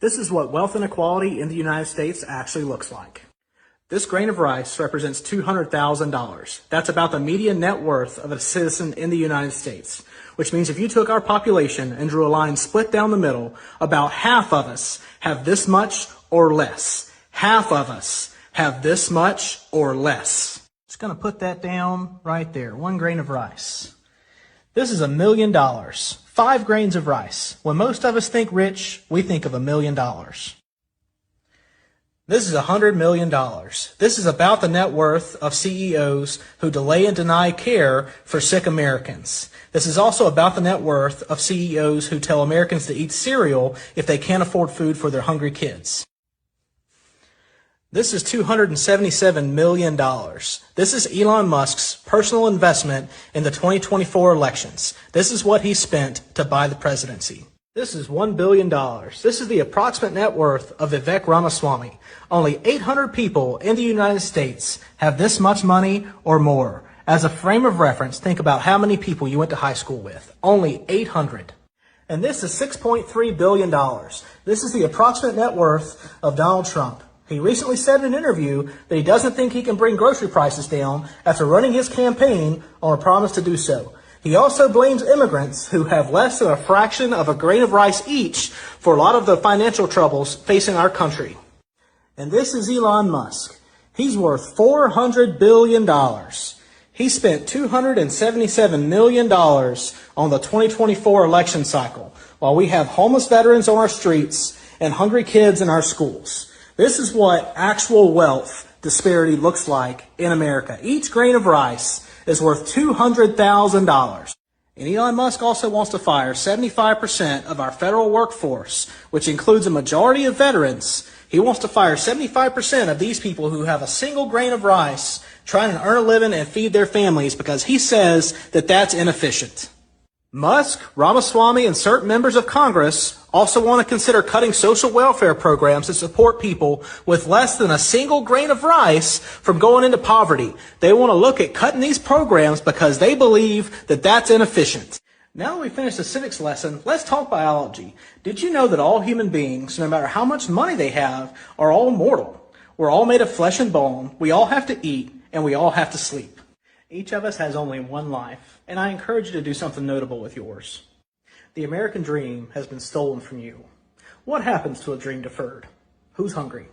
This is what wealth inequality in the United States actually looks like. This grain of rice represents $200,000. That's about the median net worth of a citizen in the United States, which means if you took our population and drew a line split down the middle, about half of us have this much or less. Half of us have this much or less. Just going to put that down right there, 1 grain of rice. This is $1 million, 5 grains of rice. When most of us think rich, we think of $1 million. This is $100 million. This is about the net worth of CEOs who delay and deny care for sick Americans. This is also about the net worth of CEOs who tell Americans to eat cereal if they can't afford food for their hungry kids. This is $277 million. This is Elon Musk's personal investment in the 2024 elections. This is what he spent to buy the presidency. This is $1 billion. This is the approximate net worth of 𝗖𝗍𝗶𝗵𝗵 𝗂𝗶𝗵𝗁. Only 800 people in the United States have this much money or more. As a frame of reference, think about how many people you went to high school with. Only 800. And this is $6.3 billion. This is the approximate net worth of Donald Trump. He recently said in an interview that he doesn't think he can bring grocery prices down after running his campaign on a promise to do so. He also blames immigrants who have less than a fraction of a grain of rice each for a lot of the financial troubles facing our country. And this is Elon Musk. He's worth $400 billion. He spent $277 million on the 2024 election cycle, while we have homeless veterans on our streets and hungry kids in our schools. This is what actual wealth disparity looks like in America. Each grain of rice is worth $200,000. And Elon Musk also wants to fire 75% of our federal workforce, which includes a majority of veterans. He wants to fire 75% of these people who have a single grain of rice trying to earn a living and feed their families because he says that that's inefficient. Musk, Ramaswamy, and certain members of Congress also want to consider cutting social welfare programs to support people with less than a single grain of rice from going into poverty. They want to look at cutting these programs because they believe that that's inefficient. Now that we finished the civics lesson, let's talk biology. Did you know that all human beings, no matter how much money they have, are all mortal? We're all made of flesh and bone, we all have to eat, and we all have to sleep. Each of us has only one life, and I encourage you to do something notable with yours. The American dream has been stolen from you. What happens to a dream deferred? Who's hungry?